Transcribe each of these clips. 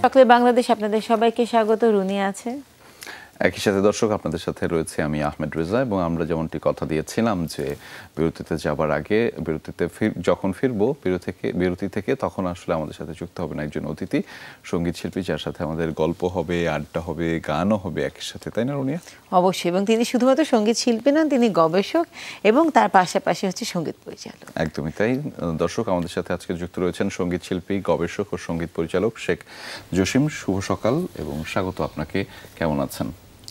সকলে বাংলাদেশ আপনাদের সবাইকে স্বাগত। রুনি আছে, একই সাথে দর্শক আপনাদের সাথে রয়েছে আমি আহমেদ রেজা। এবং আমরা যেমনটি কথা দিয়েছিলাম যে বিরতিতে যাবার আগে যখন ফিরবো বিরতি থেকে তখন আসলে আমাদের সাথে যুক্ত হবেন একজন অতিথি সঙ্গীত শিল্পী, যার সাথে আমাদের গল্প হবে, আড্ডা হবে, গানও হবে একই সাথে, তাই না রুনিয়া? অবশ্যই। এবং তিনি শুধুমাত্র সঙ্গীত শিল্পী নন, তিনি গবেষক এবং তার পাশাপাশি হচ্ছে সঙ্গীত পরিচালক। একদমই তাই দর্শক, আমাদের সাথে আজকে যুক্ত রয়েছেন সঙ্গীত শিল্পী, গবেষক ও সঙ্গীত পরিচালক শেখ জসিম। শুভ সকাল এবং স্বাগত আপনাকে। কেমন আছেন?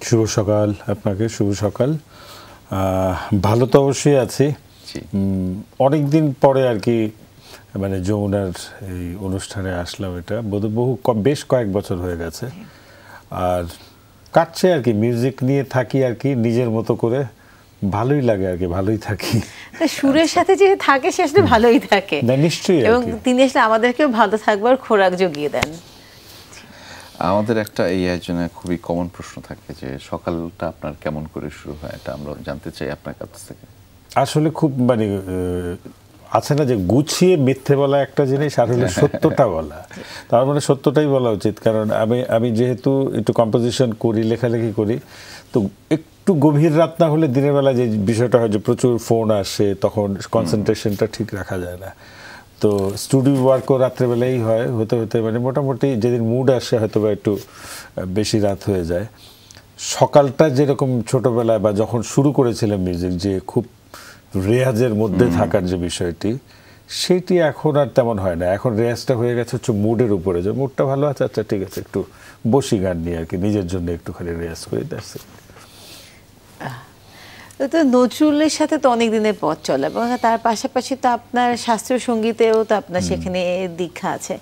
শুভ সকাল আপনাকে, শুভ সকাল। ভালো তো অবশ্যই আছি। অনেকদিন পরে আর কি মানে যমুনার এই অনুষ্ঠানে আসলাম, এটা বেশ কয়েক বছর হয়ে গেছে। আর কাটছে আর কি, মিউজিক নিয়ে থাকি আর কি নিজের মতো করে, ভালোই লাগে আর কি, ভালোই থাকি। সুরের সাথে যে থাকে সে আসলে ভালোই থাকে নিশ্চয়ই, এবং তিনি আসলে আমাদেরকেও ভালো থাকবার খোরাক জুগিয়ে দেন। আমাদের একটা এই আয়োজনে খুবই কমন প্রশ্ন থাকে যে সকালটা আপনার কেমন করে শুরু হয়, এটা আমরা জানতে চাই আপনার কাছ থেকে। আসলে খুব মানে আছে না যে গুছিয়ে মিথ্যে বলা একটা জিনিস, আর হলে সত্যটা বলা। তার মানে সত্যটাই বলা উচিত, কারণ আমি যেহেতু একটু কম্পোজিশন করি, লেখালেখি করি, তো একটু গভীর রাত না হলে দিনের বেলা যে বিষয়টা হয় যে প্রচুর ফোন আসে, তখন কনসেন্ট্রেশনটা ঠিক রাখা যায় না। তো স্টুডিও ওয়ার্কও রাত্রেবেলাই হয়, হতে হতে মানে মোটামুটি যেদিন মুড আসে হয়তো বা একটু বেশি রাত হয়ে যায়। সকালটা যেরকম ছোটোবেলায় বা যখন শুরু করেছিলাম মিউজিক, যে খুব রেয়াজের মধ্যে থাকার যে বিষয়টি, সেটি এখন আর তেমন হয় না। এখন রেয়াজটা হয়ে গেছে হচ্ছে মুডের উপরে, যে মুডটা ভালো আছে, আচ্ছা ঠিক আছে একটু বসি গান নিয়ে আর কি, নিজের জন্য একটুখানি রেয়াজ করে দিচ্ছে। তো নজরুলের সাথে তো অনেক দিনের পথ চলে এবং তার পাশাপাশি তো আপনার শাস্ত্রীয় সঙ্গীতেও তো আপনার সেখানে দীক্ষা আছে।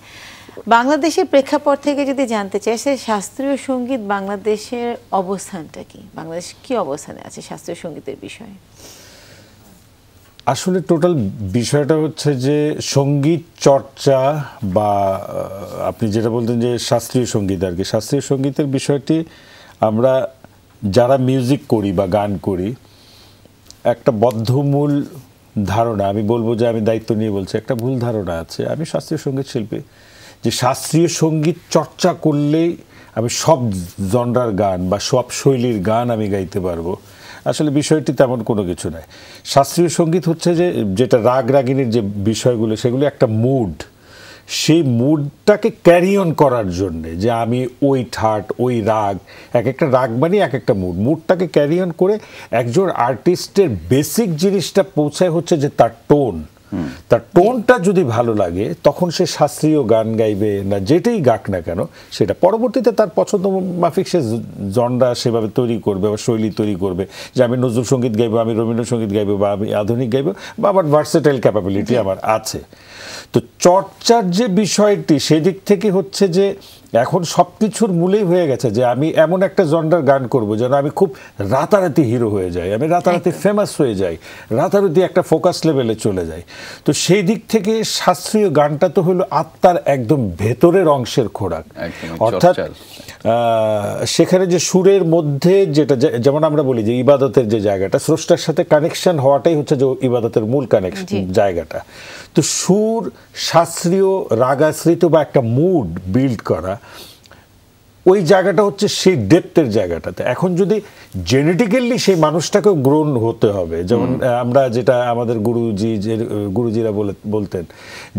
বাংলাদেশের প্রেক্ষাপট থেকে যদি জানতে চাই, সে শাস্ত্রীয় সঙ্গীত বাংলাদেশের অবস্থানটা কি, বাংলাদেশ কি অবস্থানে আছে শাস্ত্রীয় সঙ্গীতের বিষয়ে? আসলে টোটাল বিষয়টা হচ্ছে যে সঙ্গীত চর্চা বা আপনি যেটা বলতেন যে শাস্ত্রীয় সঙ্গীত আর কি, শাস্ত্রীয় সঙ্গীতের বিষয়টি আমরা যারা মিউজিক করি বা গান করি, একটা বদ্ধমূল ধারণা, আমি বলবো যে আমি দায়িত্ব নিয়ে বলছি, একটা ভুল ধারণা আছে। আমি শাস্ত্রীয় সঙ্গীত শিল্পী, যে শাস্ত্রীয় সঙ্গীত চর্চা করলেই আমি সব জনরার গান বা সব শৈলীর গান আমি গাইতে পারবো। আসলে বিষয়টি তেমন কোনো কিছু নয়। শাস্ত্রীয় সঙ্গীত হচ্ছে যে যেটা রাগ রাগিনীর যে বিষয়গুলো, সেগুলো একটা মুড, সেই মুডটাকে ক্যারি অন করার জন্যে, যে আমি ওই ঠাট ওই রাগ, এক একটা রাগ মানে এক একটা মুডটাকে ক্যারি অন করে একজন আর্টিস্টের বেসিক জিনিসটা পৌঁছায় হচ্ছে যে তার টোন, তার টোনটা যদি ভালো লাগে তখন সে শাস্ত্রীয় গান গাইবে না, যেটাই গাক না কেন সেটা পরবর্তীতে তার পছন্দ মাফিক সে জনরা সেভাবে তৈরি করবে বা শৈলী তৈরি করবে, যে আমি নজরুল সঙ্গীত গাইবো, আমি রবীন্দ্রসঙ্গীত গাইবো, বা আমি আধুনিক গাইবো, বা আমার ভার্সেটাইল ক্যাপাবিলিটি আমার আছে। তো চর্চার যে বিষয়টি সেদিক থেকে হচ্ছে যে এখন সব কিছুর মূলেই হয়ে গেছে যে আমি এমন একটা জনরার গান করব যেন আমি খুব রাতারাতি হিরো হয়ে যাই, আমি রাতারাতি ফেমাস হয়ে যাই, রাতারাতি একটা ফোকাস লেভেলে চলে যাই। তো সেই দিক থেকে শাস্ত্রীয় গানটা তো হলো আত্মার একদম ভেতরের অংশের খোরাক, অর্থাৎ সেখানে যে সুরের মধ্যে যেটা, যেমন আমরা বলি যে ইবাদতের যে জায়গাটা, স্রষ্টার সাথে কানেকশন হওয়াটাই হচ্ছে যে ইবাদতের মূল কানেকশন জায়গাটা। তো সুর, শাস্ত্রীয় রাগাশ্রিত বা একটা মুড বিল্ড করা, ওই জায়গাটা হচ্ছে সেই ডেপথের জায়গাটাতে। এখন যদি জেনেটিক্যালি সেই মানুষটাকেও গ্রোন হতে হবে, যেমন আমরা যেটা আমাদের গুরুজিরা বলতেন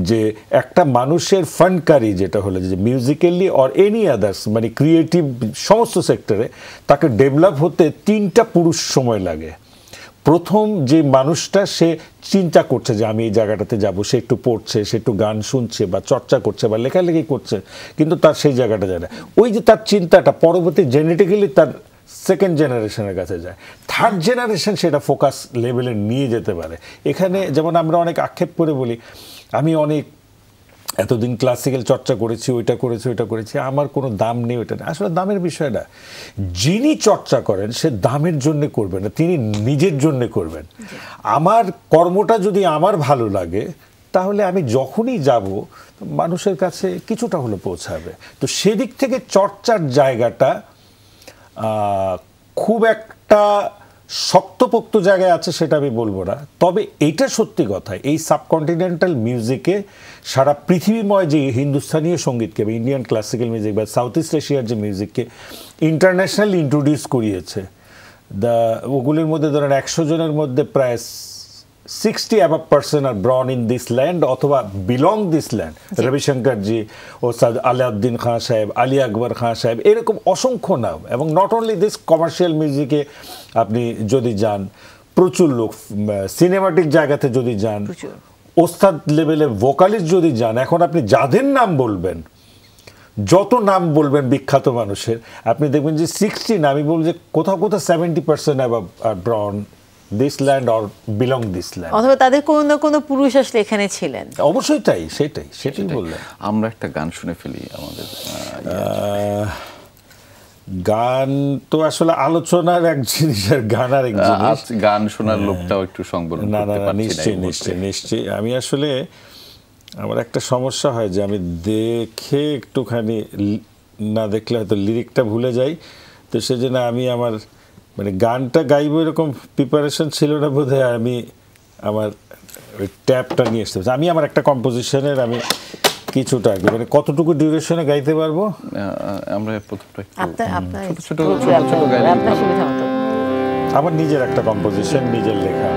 যে একটা মানুষের ফানকারি যেটা হলো যে মিউজিক্যালি অর এনি আদার্স মানে ক্রিয়েটিভ সমস্ত সেক্টরে তাকে ডেভেলপ হতে 3টা পুরুষ সময় লাগে। প্রথম যে মানুষটা সে চিন্তা করছে যে আমি এই জায়গাটাতে যাব, সে একটু পড়ছে, সে একটু গান শুনছে বা চর্চা করছে বা লেখালেখি করছে, কিন্তু তার সেই জায়গাটা যায় না। ওই যে তার চিন্তাটা পরবর্তী জেনেটিক্যালি তার সেকেন্ড জেনারেশনের কাছে যায়, থার্ড জেনারেশন সেটা ফোকাস লেভেলে নিয়ে যেতে পারে। এখানে যেমন আমরা অনেক আক্ষেপ করে বলি আমি অনেক এতদিন ক্লাসিক্যাল চর্চা করেছি, ওইটা করেছি, আমার কোনো দাম নেই, ওইটা না। আসলে দামের বিষয় না, যিনি চর্চা করেন সে দামের জন্য করবেন না, তিনি নিজের জন্য করবেন। আমার কর্মটা যদি আমার ভালো লাগে তাহলে আমি যখনই যাব মানুষের কাছে কিছুটা হলে পৌঁছাবে। তো সেদিক থেকে চর্চার জায়গাটা খুব একটা শক্তপোক্ত জায়গায় আছে সেটা আমি বলবো না, তবে এইটা সত্যি কথা, এই সাবকন্টিনেন্টাল মিউজিকে সারা পৃথিবীময় যে হিন্দুস্তানীয় সঙ্গীতকে বা ইন্ডিয়ান ক্লাসিক্যাল মিউজিক বা সাউথ ইস্ট এশিয়ার যে মিউজিককে ইন্টারন্যাশনালি ইন্ট্রোডিউস করিয়েছে, ওগুলির মধ্যে ধরেন 100 জনের মধ্যে প্রায় 60% আর ব্রন ইন দিস ল্যান্ড অথবা বিলং দিস ল্যান্ড। রবিশঙ্করজি, ওস্তাদ আলাউদ্দিন খান সাহেব, আলী আকবর খান সাহেব, এরকম অসংখ্য নাম। এবং নট অনলি দিস, কমার্শিয়াল মিউজিকে আপনি যদি যান প্রচুর লোক, সিনেমাটিক জায়গাতে যদি যান, ওস্তাদ লেভেলের ভোকালিস্ট যদি যান, এখন আপনি যাদের নাম বলবেন, যত নাম বলবেন বিখ্যাত মানুষের, আপনি দেখবেন যে 60 না, আমি বলবো যে কোথাও কোথাও 70% আর born this land or belong this land, অথবা তাদের কোনো না কোনো পুরুষ আসলে এখানে ছিলেন। অবশ্যই সেটাই বললেন। আমরা একটা গান শুনে ফেলি আমাদের গান তো আসলে আলোচনার এক জিনিস আর গান আর এক জিনিস। গান শোনার লোকটাও একটু সংবরণ না করতে পারছি না। নিশ্চয়ই আমি আসলে, আমার একটা সমস্যা হয় যে আমি দেখে একটুখানি না দেখলে হয়তো লিরিকটা ভুলে যাই, তো সেজন্য আমি আমার মানে গানটা গাইবো এরকম প্রিপারেশন ছিল না বোধহয়, আমি আমার ওই ট্যাপটা নিয়ে আসতে পারছি। আমি আমার একটা কম্পোজিশনের আমি কিছুটা আগে মানে কতটুকু ডিউরেশনে গাইতে পারবো আমরা প্রথমটা ছোট গাইলে আমার নিজের একটা কম্পোজিশন, নিজের লেখা।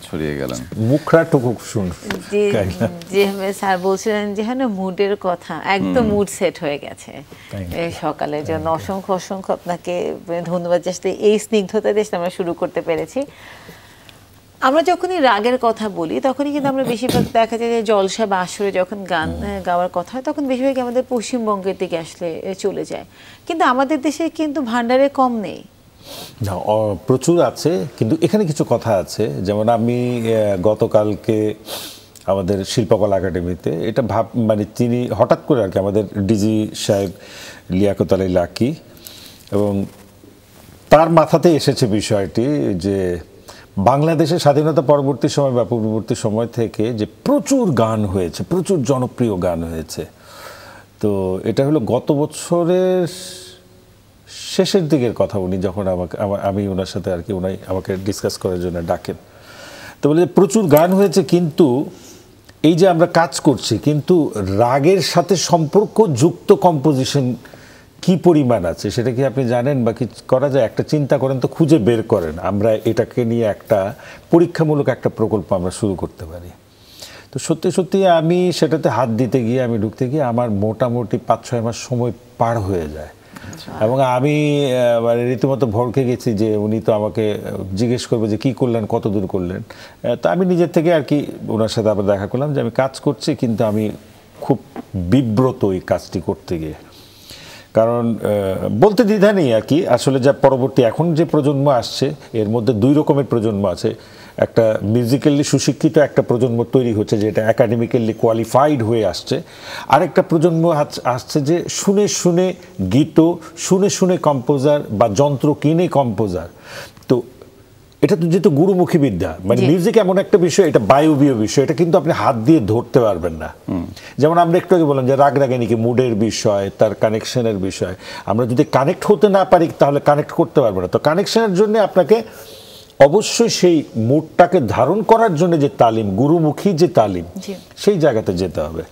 ছড়িয়ে গেলেন মুখরাটুকু শুন। যেভাবে স্যার বলছিলেন যে হ্যাঁ মুডের কথা, একদম মুড সেট হয়ে গেছে সকালের জন্য। অসংখ্য অসংখ্য আপনাকে ধন্যবাদ। জাস্ট এই স্নিগ্ধতা দিয়ে আমরা শুরু করতে পেরেছি। আমরা যখনই রাগের কথা বলি তখনই কিন্তু আমরা বেশিরভাগ দেখা যায় যে জলসা বা আসরে যখন গান গাওয়ার কথা হয় তখন বেশিরভাগ আমাদের পশ্চিমবঙ্গের দিকে আসলে চলে যায়, কিন্তু আমাদের দেশে কিন্তু ভান্ডারে কম নেই। না, প্রচুর আছে, কিন্তু এখানে কিছু কথা আছে। যেমন আমি গতকালকে আমাদের শিল্পকলা একাডেমিতে এটা মানে তিনি হঠাৎ করে আর কি আমাদের ডিজি সাহেব লিয়াকত আলী লাকি, এবং তার মাথাতে এসেছে বিষয়টি যে বাংলাদেশের স্বাধীনতা পরবর্তী সময় বা পূর্ববর্তী সময় থেকে যে প্রচুর গান হয়েছে, প্রচুর জনপ্রিয় গান হয়েছে। তো এটা হলো গত বছরের শেষের দিকের কথা, উনি যখন আমি ওনার সাথে আর কি উনি আমাকে ডিসকাস করার জন্য ডাকেন, তো বলে যে প্রচুর গান হয়েছে, কিন্তু এই যে আমরা কাজ করছি কিন্তু রাগের সাথে সম্পর্ক যুক্ত কম্পোজিশন কি পরিমাণ আছে সেটা কি আপনি জানেন বা কি করা যায়? একটা চিন্তা করেন তো, খুঁজে বের করেন, আমরা এটাকে নিয়ে একটা পরীক্ষামূলক একটা প্রকল্প আমরা শুরু করতে পারি। তো সত্যি সত্যি আমি সেটাতে হাত দিতে গিয়ে, আমি ঢুকতে গিয়ে আমার মোটামুটি 5-6 মাস সময় পার হয়ে যায়। এবং আমি মানে রীতিমতো ভড়কে গেছি যে উনি তো আমাকে জিজ্ঞেস করবে যে কী করলেন, কত দূর করলেন। তো আমি নিজের থেকে আর কি ওনার সাথে আবার দেখা করলাম যে আমি কাজ করছি, কিন্তু আমি খুব বিব্রত এই কাজটি করতে গিয়ে। কারণ বলতে দ্বিধা নেই আর কি, আসলে যা পরবর্তী এখন যে প্রজন্ম আসছে এর মধ্যে দুই রকমের প্রজন্ম আছে। একটা মিউজিক্যালি সুশিক্ষিত একটা প্রজন্ম তৈরি হচ্ছে, যেটা একাডেমিক্যালি কোয়ালিফাইড হয়ে আসছে। আরেকটা প্রজন্ম আসছে যে শুনে শুনে গীত, শুনে শুনে কম্পোজার বা যন্ত্র কিনে কম্পোজার। তো এটা তো যেহেতু গুরুমুখী বিদ্যা, মানে মিউজিক এমন একটা বিষয়, এটা বায়বীয় বিষয়, এটা কিন্তু আপনি হাত দিয়ে ধরতে পারবেন না। যেমন আমরা একটু আগে বললাম যে রাগ রাগানি কি মুডের বিষয়, তার কানেকশনের বিষয়। আমরা যদি কানেক্ট হতে না পারি তাহলে কানেক্ট করতে পারবো না। তো কানেকশনের জন্য আপনাকে অবশ্যই সেই মুডটাকে ধারণ করার জন্য যে তালিম, গুরুমুখী যে তালিম, সেই জায়গাতে যেতে হবে।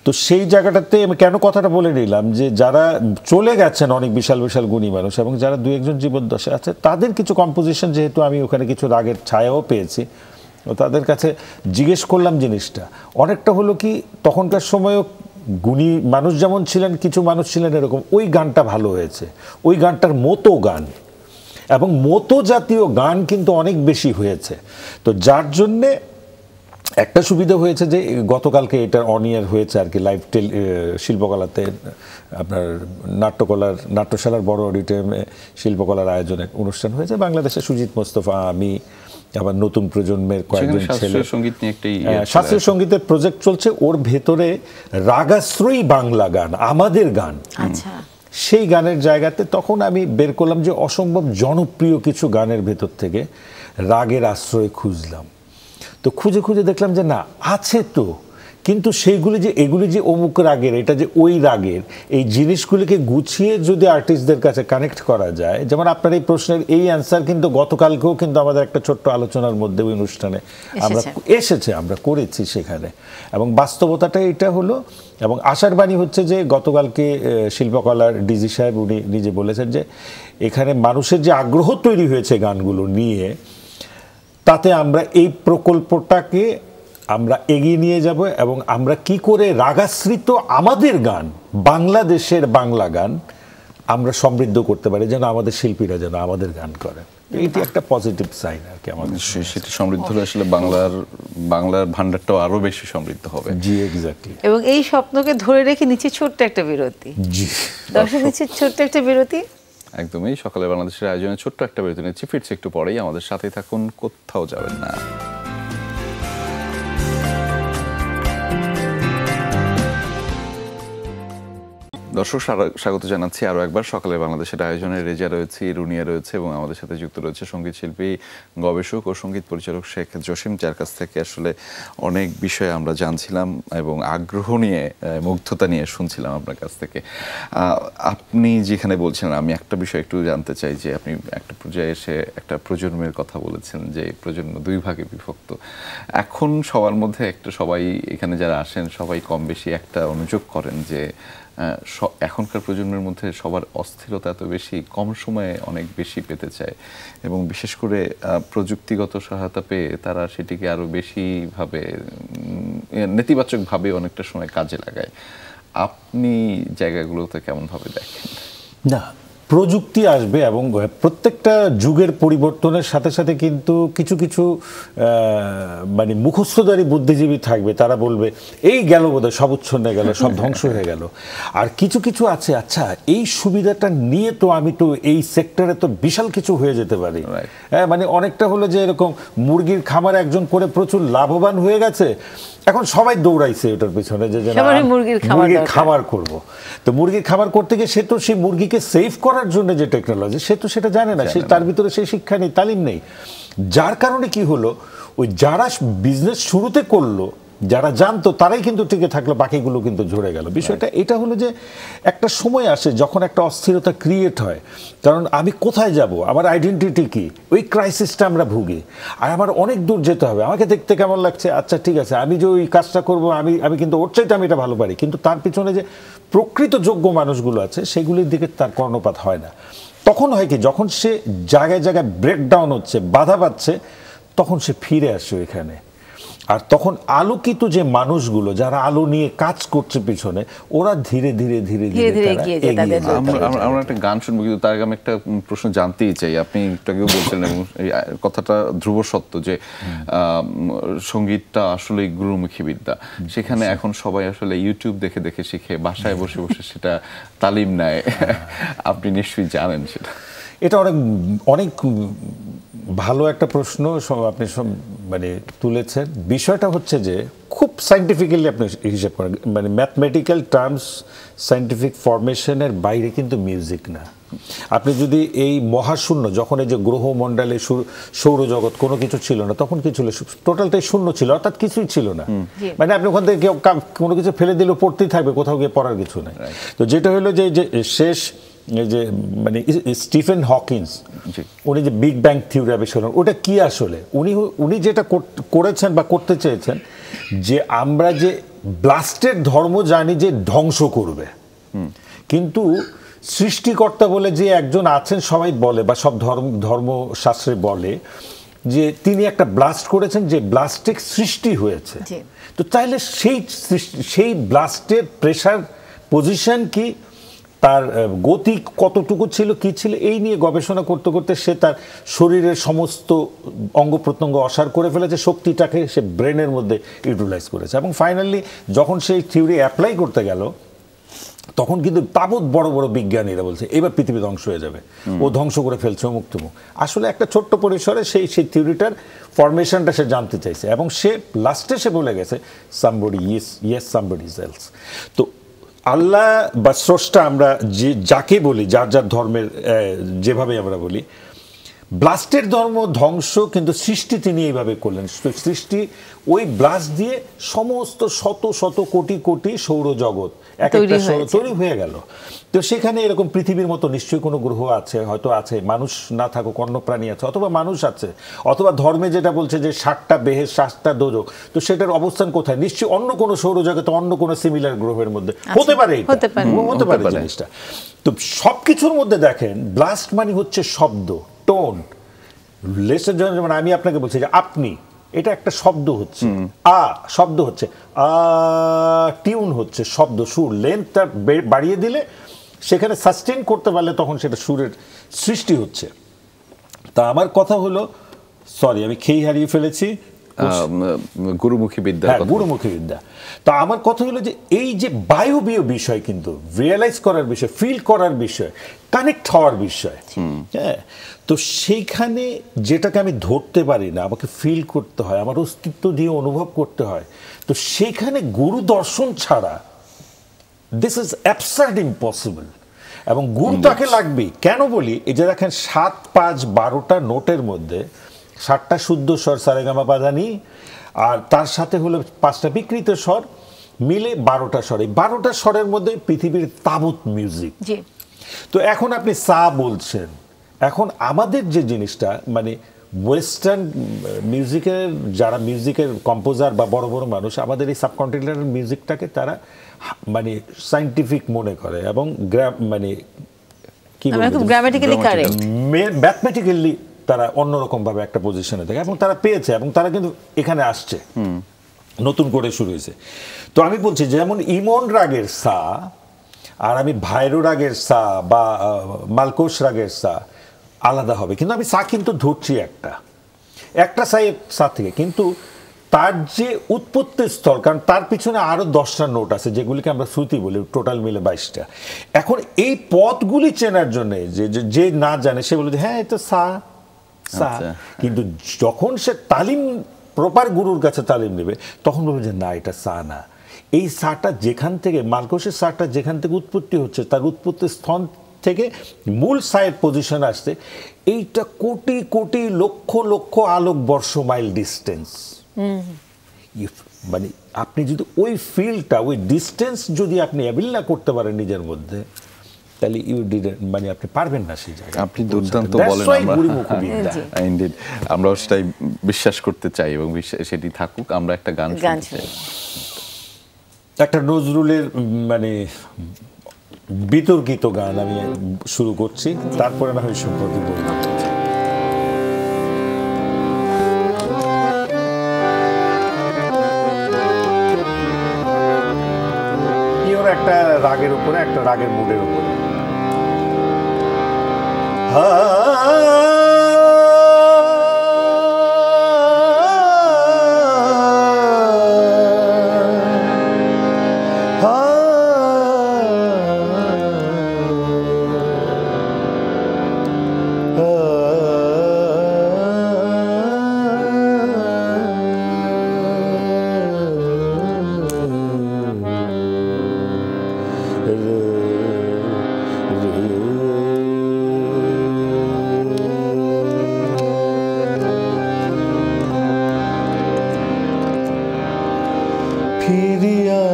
তো সেই জায়গাটাতে আমি কেন কথাটা বলে নিলাম যে যারা চলে গেছেন অনেক বিশাল বিশাল গুণী মানুষ, এবং যারা দু একজন জীবদ্দশায় আছে, তাদের কিছু কম্পোজিশন, যেহেতু আমি ওখানে কিছু রাগের ছায়াও পেয়েছি, ও তাদের কাছে জিজ্ঞেস করলাম জিনিসটা অনেকটা হলো কি, তখনকার সময়ও গুণী মানুষ যেমন ছিলেন, কিছু মানুষ ছিলেন এরকম, ওই গানটা ভালো হয়েছে, ওই গানটার মতো গান এবং মতো জাতীয় গান কিন্তু অনেক বেশি হয়েছে। তো যার জন্যে একটা সুবিধা হয়েছে যে গতকালকে এটা অন ইয়ার হয়েছে আর কি, লাইভ শিল্পকলাতে আপনার নাট্যশালার বড় অডিটোরিয়ামে শিল্পকলার আয়োজনে অনুষ্ঠান হয়েছে। বাংলাদেশে সুজিত মোস্তফা, আমি, আবার নতুন প্রজন্মের কয়েকজন ছেলে, শাস্ত্রীয় সঙ্গীতের প্রজেক্ট চলছে। ওর ভেতরে রাগাশ্রয়ী বাংলা গান, আমাদের গান, সেই গানের জায়গাতে তখন আমি বের করলাম যে অসম্ভব জনপ্রিয় কিছু গানের ভেতর থেকে রাগের আশ্রয় খুঁজলাম। তো খুঁজে খুঁজে দেখলাম যে না, আছে তো, কিন্তু সেইগুলি যে এগুলি যে অমুক রাগের, এটা যে ওই রাগের, এই জিনিসগুলিকে গুছিয়ে যদি আর্টিস্টদের কাছে কানেক্ট করা যায়। যেমন আপনার এই প্রশ্নের এই অ্যান্সার কিন্তু গতকালকেও কিন্তু আমাদের একটা ছোট্ট আলোচনার মধ্যে ওই অনুষ্ঠানে আমরা করেছি সেখানে, এবং বাস্তবতাটা এটা হলো। এবং আশার বাণী হচ্ছে যে গতকালকে শিল্পকলার ডিজি সাহেব উনি নিজে বলেছেন যে এখানে মানুষের যে আগ্রহ তৈরি হয়েছে গানগুলো নিয়ে, তাতে আমরা এই প্রকল্পটাকে আমরা এগিয়ে নিয়ে যাব, এবং আমরা কি করে রাগাশ্রিত আমাদের গান, বাংলাদেশের বাংলা গান আমরা সমৃদ্ধ করতে পারি, যেন আমাদের শিল্পীরা যেন আমাদের গান করেন। এটি একটা পজিটিভ সাইন আর কি আমাদের। সেটি সমৃদ্ধ হলে আসলে বাংলার ভান্ডারটাও আরো বেশি সমৃদ্ধ হবে। জি, এক্স্যাক্টলি। এবং এই স্বপ্নকে ধরে রেখে নিচে ছোট্ট একটা বিরতি। জি, দর্শক নিচে ছোট্ট একটা বিরতি। একদমই সকালে বাংলাদেশের আয়োজনে ছোট্ট একটা বিরতি নিচ্ছি, ফিরছি একটু পরেই। আমাদের সাথে থাকুন, কোথাও যাবেন না। দর্শক স্বাগত জানাচ্ছি আরও একবার সকালে বাংলাদেশের আয়োজনে। রেজা রয়েছে, রুনিয়া রয়েছে, এবং আমাদের সাথে যুক্ত রয়েছে সঙ্গীত শিল্পী, গবেষক ও সঙ্গীত পরিচালক শেখ জসিম, যার কাছ থেকে আসলে অনেক বিষয় আমরা জানছিলাম এবং আগ্রহ নিয়ে, মুগ্ধতা নিয়ে শুনছিলাম আপনার কাছ থেকে। আপনি যেখানে বলছিলেন, আমি একটা বিষয় একটু জানতে চাই যে আপনি একটা পর্যায়ে এসে একটা প্রজন্মের কথা বলেছেন, যে প্রজন্ম দুই ভাগে বিভক্ত। এখন সবার মধ্যে একটা, সবাই এখানে যারা আসেন সবাই কম বেশি একটা অনুযোগ করেন যে এখনকার প্রজন্মের মধ্যে সবার অস্থিরতা এত বেশি, কম সময়ে অনেক বেশি পেতে চায়, এবং বিশেষ করে প্রযুক্তিগত সহায়তা পেয়ে তারা সেটিকে আরও বেশিভাবে নেতিবাচকভাবে অনেকটা সময় কাজে লাগায়। আপনি জায়গাগুলোতে কেমনভাবে দেখেন? না, প্রযুক্তি আসবে এবং প্রত্যেকটা যুগের পরিবর্তনের সাথে সাথে কিন্তু কিছু কিছু মানে মুখস্থধারী বুদ্ধিজীবী থাকবে, তারা বলবে এই গেল বোধহয়, সব উচ্ছন্নে গেল, সব ধ্বংস হয়ে গেল। আর কিছু কিছু আছে, আচ্ছা এই সুবিধাটা নিয়ে তো আমি তো এই সেক্টরে তো বিশাল কিছু হয়ে যেতে পারি। হ্যাঁ, মানে অনেকটা হলো যে এরকম মুরগির খামার একজন করে প্রচুর লাভবান হয়ে গেছে, এখন সবাই দৌড়াইছে ওটার পিছনে যে মুরগির খামার করব। তো মুরগির খামার করতে গিয়ে সে তো সেই মুরগিকে সেভ করার জন্য যে টেকনোলজি, সে তো সেটা জানে না, সে তার ভিতরে সেই শিক্ষা নেই, তালিম নেই। যার কারণে কি হলো, ওই যারা বিজনেস শুরুতে করলো, যারা জানতো, তারাই কিন্তু টিকে থাকলো, বাকিগুলো কিন্তু ঝরে গেল। বিষয়টা এটা হলো যে একটা সময় আসে যখন একটা অস্থিরতা ক্রিয়েট হয়, কারণ আমি কোথায় যাব, আমার আইডেন্টিটি কি, ওই ক্রাইসিসটা আমরা ভুগি। আর আমার অনেক দূর যেতে হবে, আমাকে দেখতে কেমন লাগছে, আচ্ছা ঠিক আছে আমি যে ওই কাজটা করবো, আমি কিন্তু ওর চাইতে আমি এটা ভালো পারি, কিন্তু তার পিছনে যে প্রকৃত যোগ্য মানুষগুলো আছে সেগুলির দিকে তার কর্ণপাত হয় না। তখন হয় কি, যখন সে জায়গায় জায়গায় ব্রেকডাউন হচ্ছে, বাধা পাচ্ছে, তখন সে ফিরে আসে এখানে। আর তখন আলোকিত যে মানুষগুলো যারা আলো নিয়ে কাজ করছে পিছনে, ওরা ধীরে ধীরে ধীরে ধীরে ধীরে এগিয়ে যায় তাদের আমরা একটা গান শুনবো, কিন্তু তার আগে আমি একটা প্রশ্ন জানতেই চাই। আপনি একটু আগেও বলছিলেন এবং এই কথাটা ধ্রুব সত্য যে সঙ্গীতটা আসলে গুরুমুখী বিদ্যা। সেখানে এখন সবাই আসলে ইউটিউব দেখে দেখে শিখে, বাসায় বসে বসে সেটা তালিম নেয়। আপনি নিশ্চয়ই জানেন সেটা। এটা অনেক অনেক ভালো একটা প্রশ্ন আপনি মানে তুলেছেন। বিষয়টা হচ্ছে যে খুব সায়েন্টিফিক্যালি আপনি হিসাব করেন, মানে ম্যাথমেটিক্যাল টার্মস, সায়েন্টিফিক ফরমেশনের বাইরে কিন্তু মিউজিক না। আপনি যদি এই মহাশূন্য, যখন এই যে গ্রহমণ্ডলে সৌরজগৎ কোনো কিছু ছিল না, তখন কি ছিল? টোটালটাই শূন্য ছিল, অর্থাৎ কিছুই ছিল না। মানে আপনি ওখান থেকে কোনো কিছু ফেলে দিলেও পড়তেই থাকবে, কোথাও গিয়ে পড়ার কিছু নাই। তো যেটা হলো যে শেষ যে মানে স্টিফেন হকিন্স, উনি যে বিগ ব্যাং থিওরি আবিষ্কার করেন, ওটা কি আসলে উনি যেটা করেছেন বা করতে চেয়েছেন, যে আমরা যে ব্লাস্টের ধর্ম জানি যে ধ্বংস করবে, কিন্তু সৃষ্টিকর্তা বলে যে একজন আছেন সবাই বলে, বা সব ধর্মশাস্ত্রে বলে যে তিনি একটা ব্লাস্ট করেছেন, যে ব্লাস্টে সৃষ্টি হয়েছে। তো চাইলে সেই ব্লাস্টের প্রেশার পজিশন কি, তার গতি কতটুকু ছিল, কি ছিল, এই নিয়ে গবেষণা করতে করতে সে তার শরীরের সমস্ত অঙ্গ প্রত্যঙ্গ অসার করে ফেলেছে, শক্তিটাকে সে ব্রেনের মধ্যে ইউটিলাইজ করেছে। এবং ফাইনালি যখন সেই থিওরি অ্যাপ্লাই করতে গেল, তখন কিন্তু তাবৎ বড় বড় বিজ্ঞানীরা বলছে এবার পৃথিবী ধ্বংস হয়ে যাবে, ও ধ্বংস করে ফেলছে অমুক তমুক। আসলে একটা ছোট্ট পরিসরে সেই থিওরিটার ফরমেশনটা সে জানতে চাইছে, এবং সে লাস্টে সে বলে গেছে সামবডি ইয়েস সামবডি এলস। তো আল্লাহ বা স্রষ্টা আমরা যাকে বলি, যার যার ধর্মের যেভাবে আমরা বলি, ব্লাস্টের ধর্ম ধ্বংস, কিন্তু সৃষ্টি তিনি এইভাবে করলেন। সৃষ্টি ওই ব্লাস্ট দিয়ে সমস্ত শত শত কোটি কোটি সৌরজগৎ এক একটা সৌর তৈরি হয়ে গেল। তো সেখানে এরকম পৃথিবীর মতো নিশ্চয়ই কোনো গ্রহ আছে, হয়তো আছে, মানুষ না থাকুক অন্য প্রাণী আছে, অথবা মানুষ আছে, অথবা ধর্মে যেটা বলছে যে 7টা বেহেশ 7টা দোজখ, তো সেটার অবস্থান কোথায়? নিশ্চয়ই অন্য কোনো সৌরজগতে অন্য কোনো সিমিলার গ্রহের মধ্যে হতে পারে, হতে পারে জিনিসটা। তো সবকিছুর মধ্যে দেখেন ব্লাস্ট মানে হচ্ছে শব্দ, টোন, লেসের জন্য। যেমন আমি আপনাকে বলছি যে আপনি, এটা একটা শব্দ হচ্ছে, শব্দ হচ্ছে, টিউন হচ্ছে শব্দ, সুর, লেন্থটা বাড়িয়ে দিলে, সেখানে সাস্টেন করতে পারলে তখন সেটা সুরের সৃষ্টি হচ্ছে। তা আমার কথা হলো, সরি আমি খেই হারিয়ে ফেলেছি, গুরুমুখী বিদ্যা। গুরুমুখী বিদ্যা। তা আমার কথা হলো যে এই যে বায়বীয় বিষয়, কিন্তু রিয়েলাইজ করার বিষয়, ফিল করার বিষয়, কানেক্ট হওয়ার বিষয়, হ্যাঁ। তো সেইখানে যেটাকে আমি ধরতে পারি না, আমাকে ফিল করতে হয়, আমার অস্তিত্ব দিয়ে অনুভব করতে হয়। তো সেখানে গুরু দর্শন ছাড়া দিস ইজ অ্যাবসার্ড ইম্পসিবল। এবং গুরু তাকে লাগবেই। কেন বলি, এই যে দেখেন 7, 5, 12টা নোটের মধ্যে 7টা শুদ্ধ স্বর সারেগামা পাধানি, আর তার সাথে হলো 5টা বিকৃত স্বর, মিলে 12টা স্বর। এই 12টা স্বরের মধ্যে পৃথিবীর তাবৎ মিউজিক। তো এখন আপনি সা বলছেন, এখন আমাদের যে জিনিসটা, মানে ওয়েস্টার্ন মিউজিকের যারা মিউজিকের কম্পোজার বা বড় বড় মানুষ, আমাদের এই সাবকন্টিনেন্টাল মিউজিকটাকে তারা মানে সায়েন্টিফিক মনে করে, এবং মানে কি ম্যাথমেটিক্যালি তারা অন্যরকম ভাবে একটা পজিশনে থাকে, এবং তারা পেয়েছে, এবং তারা কিন্তু এখানে আসছে, নতুন করে শুরু হয়েছে। তো আমি বলছি যেমন ইমন রাগের সা আর আমি ভাইরো রাগের সা বা মালকোষ রাগের সা আলাদা হবে, কিন্তু আমি সা কিন্তু ধরছি একটা সা থেকে, কিন্তু তার যে উৎপত্তি স্থল, কারণ তার পিছনে আরো 10টা নোট আছে যেগুলিকে আমরা শ্রুতি বলি, টোটাল মিলে 22টা। এখন এই পদগুলি চেনার জন্য যে না জানে সে বলে যে হ্যাঁ এটা সা, কিন্তু যখন সে তালিম প্রপার গুরুর কাছে তালিম নেবে, তখন বলবে যে না এটা সা না, এই সাটা যেখান থেকে, মালকোষের সাটা যেখান থেকে উৎপত্তি হচ্ছে, তার উৎপত্তি স্থান থেকে মূল সায়ের পজিশন আসছে, এইটা কোটি কোটি লক্ষ লক্ষ আলোকবর্ষ মাইল ডিস্টেন্স। মানে আপনি যদি ওই ফিল্ডটা, ওই ডিস্টেন্স যদি আপনি অ্যাবিল না করতে পারেন নিজের মধ্যে, তাহলে মানে আপনি পারবেন না সেই জায়গায়। আপনি দুর্দান্ত বলেন, আমরা সেটাই বিশ্বাস করতে চাই, এবং সেটি থাকুক। আমরা একটা গান শুনতে, একটা নজরুলের মানে বিতর্কিত গান আমি শুরু করছি, তারপরে না হয় সম্পর্কে বলবো। রাগের উপরে, একটা রাগের মুডের উপরে। ফিরিয়া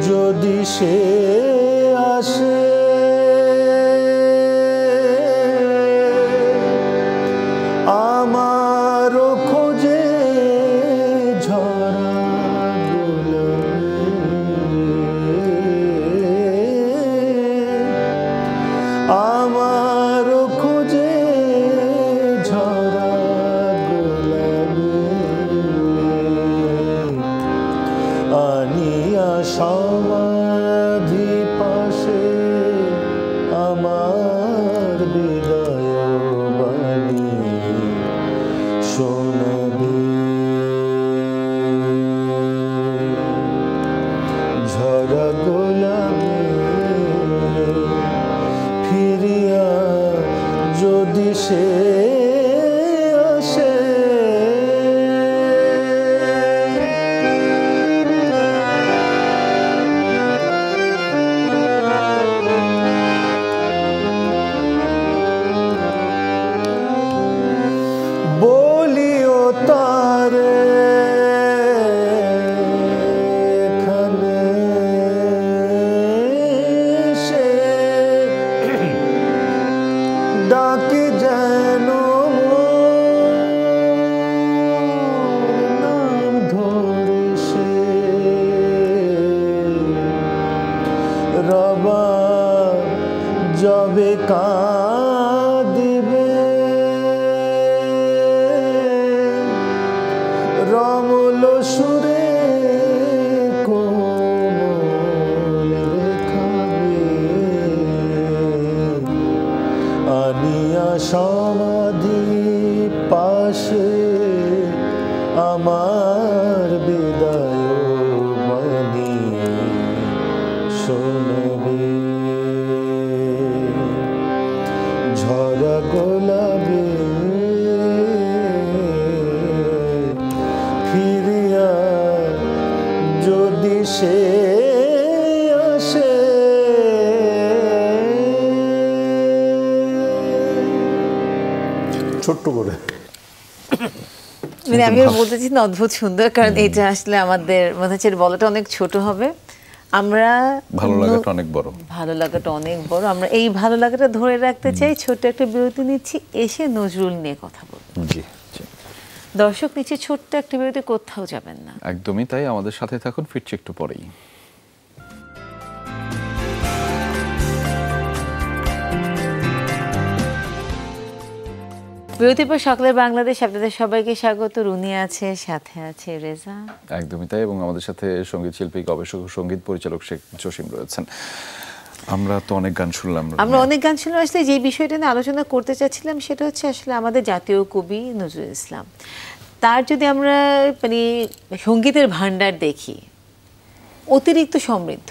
যদি সে আসে, আমারও খোঁজে ঝরা গোলাপে, আমারও খোঁজে ঝরা আনিয়া সমাধি পাশে আমার হৃদয় বাণী শোনাবে। ঝরা গোলাপে ফিরিয়া যদি সে আসে, বলিও তারে এখানে সে ডাকে যেন নাম ধরে সে, রবা যবে কাঁদিবে রমল সুরে কোমল রেখাবে, আনিয়া সমাধি পাশে আমার বিদায় বাণী শোনাবে। ঝরা গোলাপে ফিরিয়া যদি সে আসে, ছোট্ট করে। মানে আমি বলতেছি না অদ্ভুত সুন্দর, কারণ এটা আসলে আমাদের মনে হচ্ছে বলাটা অনেক ছোট হবে, আমরা ভালো লাগাটা অনেক বড়, ভালো লাগাটা অনেক বড়। আমরা এই ভালো লাগাটা ধরে রাখতে চাই। ছোট্ট একটা বিরতি নিচ্ছি, এসে নজরুল নিয়ে কথা বলবো। জি দর্শক নিচে ছোট্ট একটা বিরতি, কোথাও যাবেন না। একদমই তাই, আমাদের সাথে থাকুন, ফিরছি একটু পরেই। বিরতির পর সকালের বাংলাদেশ, আপনাদের সবাইকে স্বাগত। রুনি আছে, সাথে আছে রেজা। একদমই তাই, এবং আমাদের সাথে সঙ্গীত শিল্পী, গবেষক ও সঙ্গীত পরিচালক শেখ জসিম রয়েছেন। আমরা তো অনেক গান শুনলাম, আমরা অনেক গান শুনলাম। আসলে যে বিষয়টা নিয়ে আলোচনা করতে চাচ্ছিলাম সেটা হচ্ছে আসলে আমাদের জাতীয় কবি নজরুল ইসলাম, তার যদি আমরা মানে সঙ্গীতের ভান্ডার দেখি অতিরিক্ত সমৃদ্ধ,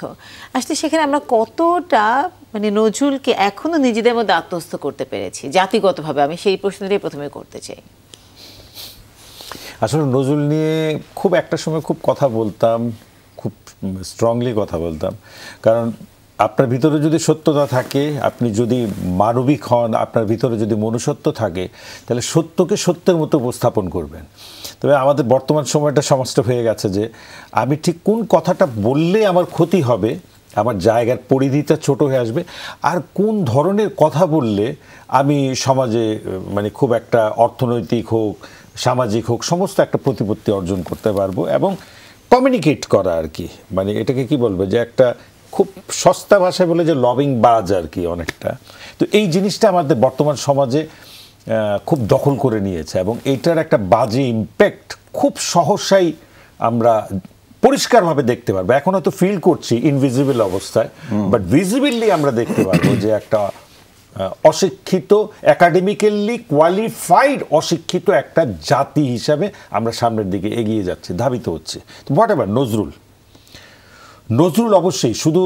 আসলে সেখানে আমরা কতটা মানে নজরুলকে এখনো নিজেদের মধ্যে আত্মস্থ করতে পেরেছি জাতিগতভাবে, আমি সেই প্রশ্নটাই প্রথমে করতে চাই। আসলে নজরুল নিয়ে খুব একটা সময় খুব কথা বলতাম, খুব স্ট্রংলি কথা বলতাম, কারণ আপনার ভিতরে যদি সত্যতা থাকে, আপনি যদি মানবিক হন, আপনার ভিতরে যদি মনুষ্যত্ব থাকে, তাহলে সত্যকে সত্যের মতো উপস্থাপন করবেন। তবে আমাদের বর্তমান সময়টা সমাজটা হয়ে গেছে যে আমি ঠিক কোন কথাটা বললে আমার ক্ষতি হবে, আমার জায়গার পরিধিটা ছোট হয়ে আসবে, আর কোন ধরনের কথা বললে আমি সমাজে মানে খুব একটা অর্থনৈতিক হোক, সামাজিক হোক, সমস্ত একটা প্রতিপত্তি অর্জন করতে পারবো এবং কমিউনিকেট করা আর কি, মানে এটাকে কি বলবো যে একটা খুব সস্তা ভাষায় বলে যে লবিং বাজ আর কি অনেকটা। তো এই জিনিসটা আমাদের বর্তমান সমাজে খুব দখল করে নিয়েছে এবং এইটার একটা বাজে ইম্প্যাক্ট খুব সহসাই আমরা পরিষ্কারভাবে দেখতে পারবো। এখন হয়তো ফিল করছি ইনভিজিবল অবস্থায়, বাট ভিজিবলি আমরা দেখতে পারবো যে একটা অশিক্ষিত, একাডেমিক্যালি কোয়ালিফাইড অশিক্ষিত একটা জাতি হিসাবে আমরা সামনের দিকে এগিয়ে যাচ্ছি, ধাবিত হচ্ছে। হোয়াট এভার, নজরুল অবশ্যই শুধু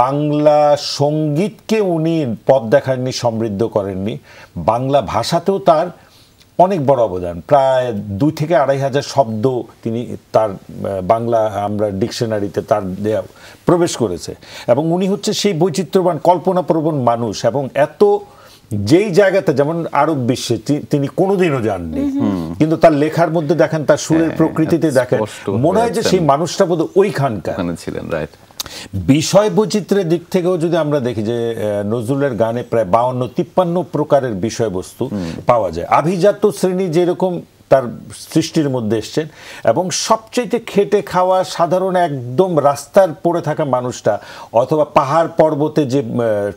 বাংলা সঙ্গীতকে উনি পথ দেখাননি, সমৃদ্ধ করেননি, বাংলা ভাষাতেও তার অনেক বড় অবদান। প্রায় 2,000 থেকে 2,500 শব্দ তিনি তার বাংলা আমরা ডিকশনারিতে তার দেয়া প্রবেশ করেছে। এবং উনি হচ্ছে সেই বৈচিত্র্যবান কল্পনাপ্রবণ মানুষ, এবং এত যেই জায়গাতে, যেমন আরব বিশ্বে তিনি কোনোদিনও যাননি, কিন্তু তার লেখার মধ্যে দেখেন, তার সুরের প্রকৃতিতে দেখেন, মনে হয় যে সেই মানুষটা বোধহয় ওইখানকার ছিলেন। রাইট। বিষয় বৈচিত্র্যের দিক থেকেও যদি আমরা দেখি যে নজরুলের গানে প্রায় 52-53 প্রকারের বিষয়বস্তু পাওয়া যায়। আভিজাত্য শ্রেণী যেরকম তার সৃষ্টির মধ্যে এসছেন, এবং সবচেয়ে খেটে খাওয়া সাধারণ একদম রাস্তার পড়ে থাকা মানুষটা, অথবা পাহাড় পর্বতে যে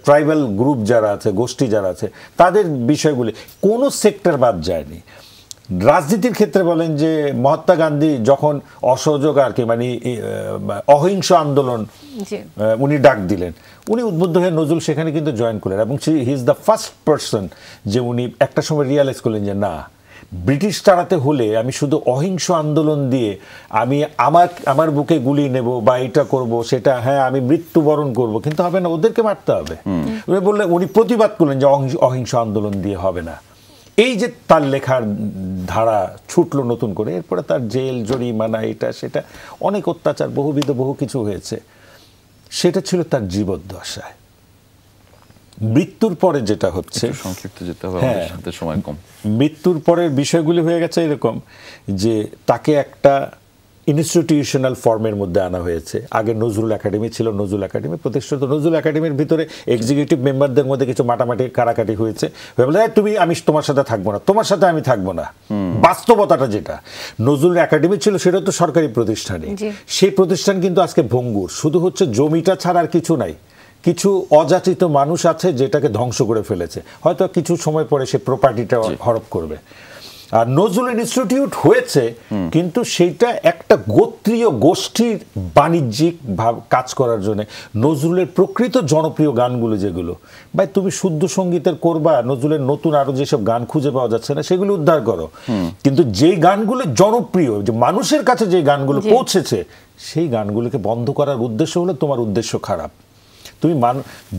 ট্রাইবাল গ্রুপ যারা আছে, গোষ্ঠী যারা আছে, তাদের বিষয়গুলি কোনো সেক্টর বাদ যায়নি। রাজনীতির ক্ষেত্রে বলেন যে মহাত্মা গান্ধী যখন অসহযোগ আর কি মানে অহিংস আন্দোলন উনি ডাক দিলেন, উনি উদ্বুদ্ধ হয়ে নজরুল সেখানে কিন্তু জয়েন করলেন, এবং he is the first person যে উনি একটা সময় রিয়ালাইজ করলেন যে না, ব্রিটিশ তাড়াতে হলে আমি শুধু অহিংস আন্দোলন দিয়ে আমি আমার বুকে গুলি নেব বা এটা করব সেটা, হ্যাঁ আমি মৃত্যুবরণ করব, কিন্তু হবে না, ওদেরকে মারতে হবে। উনি বললেন, উনি প্রতিবাদ করলেন যে অহিংস আন্দোলন দিয়ে হবে না। এই যে তার লেখার ধারা ছুটলো নতুন করে, এরপরে তার জেল, জরিমানা, এটা সেটা অনেক অত্যাচার, বহুবিধ বহু কিছু হয়েছে। সেটা ছিল তার জীবদ্দশায়। মৃত্যুর পরে যেটা হচ্ছে, সংক্ষিপ্ত যেতে হবে, আমাদের সাথে সময় কম। মৃত্যুর পরের বিষয়গুলি হয়ে গেছে এরকম যে তাকে একটা ইনস্টিটিউশনাল ফর্মের মধ্যে আনা হয়েছে। আগে নজরুল একাডেমি ছিল, নজরুল একাডেমি প্রতিষ্ঠিত। নজরুল একাডেমির ভিতরে এক্সিকিউটিভ মেম্বারদের মধ্যে কিছু মাটামাটি কাটাকাটি হয়েছে, বলে আমি তোমার সাথে থাকবো না, তোমার সাথে আমি থাকবো না। বাস্তবতাটা যেটা, নজরুল একাডেমি ছিল সেটা তো সরকারি প্রতিষ্ঠানই, সেই প্রতিষ্ঠান কিন্তু আজকে ভঙ্গুর। শুধু হচ্ছে জমিটা ছাড়া আর কিছু নাই। কিছু অযাচিত মানুষ আছে যেটাকে ধ্বংস করে ফেলেছে, হয়তো কিছু সময় পরে সে প্রপার্টিটা হরপ করবে। আর নজরুল ইনস্টিটিউট হয়েছে, কিন্তু সেইটা একটা গোত্রীয় গোষ্ঠীর বাণিজ্যিক কাজ করার জন্য। নজরুলের প্রকৃত জনপ্রিয় গানগুলো যেগুলো, ভাই তুমি শুদ্ধ সঙ্গীতের করবা, নজরুলের নতুন আরো যেসব গান খুঁজে পাওয়া যাচ্ছে না সেগুলো উদ্ধার করো, কিন্তু যেই গানগুলো জনপ্রিয়, যে মানুষের কাছে যে গানগুলো পৌঁছেছে, সেই গানগুলোকে বন্ধ করার উদ্দেশ্য হলো তোমার উদ্দেশ্য খারাপ। তুমি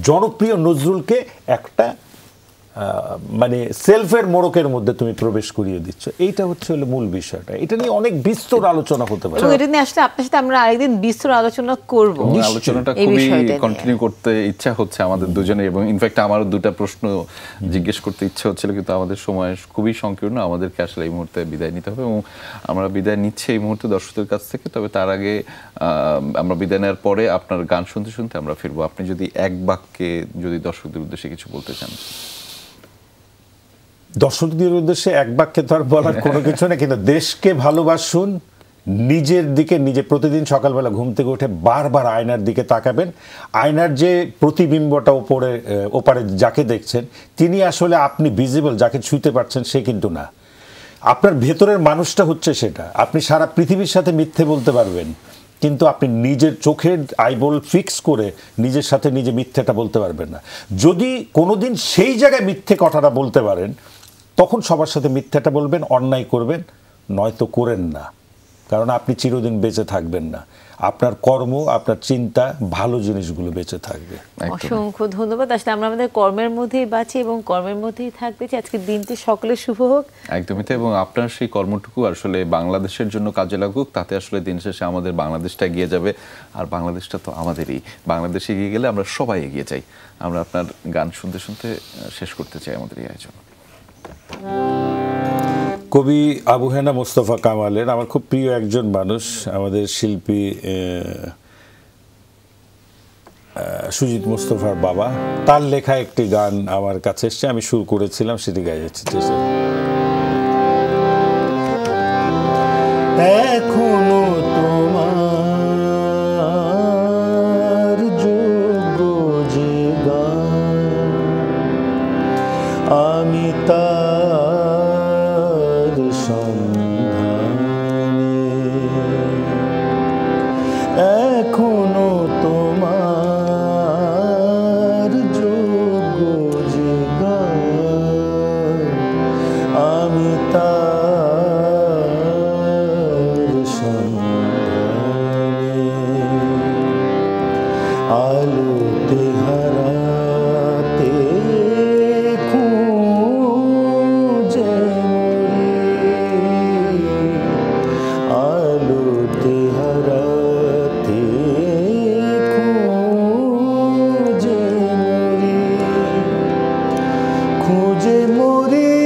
জনপ্রিয় নজরুলকে একটা মানে সেলফের মোড়কের মধ্যে তুমি প্রবেশ করিয়ে দিচ্ছ। এইটা হচ্ছে হলো মূল বিষয়টা। এটা নিয়ে অনেক বিস্তর আলোচনা হতে পারে। এটা নিয়ে আসলে আপনার সাথে আমরা আরেকদিন বিস্তর আলোচনা করব। আলোচনাটা খুবই কন্টিনিউ করতে ইচ্ছা হচ্ছে আমাদের দুজনে, এবং ইনফ্যাক্ট আমারও দুটো প্রশ্ন জিজ্ঞেস করতে ইচ্ছা হচ্ছিল, কিন্তু আমাদের সময় খুবই সংকীর্ণ। আমাদেরকে আসলে এই মুহূর্তে বিদায় নিতে হবে, এবং আমরা বিদায় নিচ্ছি এই মুহূর্তে দর্শকদের কাছ থেকে। তবে তার আগে আমরা বিদায় নেওয়ার পরে আপনার গান শুনতে শুনতে আমরা ফিরবো। আপনি যদি এক বাক্যে যদি দর্শকদের উদ্দেশ্যে কিছু বলতে চান। দর্শকদের উদ্দেশ্যে এক বাক্যে তো আর বলার কোনো কিছু নেই, কিন্তু দেশকে ভালোবাসুন, নিজের দিকে নিজে প্রতিদিন সকালবেলা ঘুম থেকে উঠে বারবার আয়নার দিকে তাকাবেন। আয়নার যে প্রতিবিম্বটা ওপারে যাকে দেখছেন, তিনি আসলে আপনি ভিজিবল, যাকে ছুঁতে পারছেন সে কিন্তু না। আপনার ভেতরের মানুষটা হচ্ছে সেটা। আপনি সারা পৃথিবীর সাথে মিথ্যে বলতে পারবেন, কিন্তু আপনি নিজের চোখের আইবল ফিক্স করে নিজের সাথে নিজে মিথ্যেটা বলতে পারবেন না। যদি কোনোদিন সেই জায়গায় মিথ্যে কথাটা বলতে পারেন, তখন সবার সাথে মিথ্যাটা বলবেন, অন্যায় করবেন, নয়তো করেন না, কারণ আপনি চিরদিন বেঁচে থাকবেন না। আপনার কর্ম, আপনার চিন্তা, ভালো জিনিসগুলো বেঁচে থাকবে। অসংখ্য ধন্যবাদ। আসলে আমরা আমাদের কর্মের মধ্যেই বাঁচি এবং কর্মের মধ্যেই থাকতে চাই। আজকের দিনটি সকলের শুভ হোক। একদমই তাই, এবং আপনার সেই কর্মটুকু আসলে বাংলাদেশের জন্য কাজে লাগুক, তাতে আসলে দিন শেষে আমাদের বাংলাদেশটা এগিয়ে যাবে। আর বাংলাদেশটা তো আমাদেরই, বাংলাদেশ এগিয়ে গেলে আমরা সবাই এগিয়ে যাই। আমরা আপনার গান শুনতে শুনতে শেষ করতে চাই আমাদের এই আয়োজন। কবি আবু হেনা মোস্তফা কামালের আমার খুব প্রিয় একজন মানুষ, আমাদের শিল্পী সুজিত মোস্তফার বাবা, তার লেখা একটি গান আমার কাছে এসছে, আমি সুর করেছিলাম, সেটি গাই যাচ্ছি। এখনো তোমার যোগ্য যে গান, আমি তার সন্ধানে খুঁজে মরি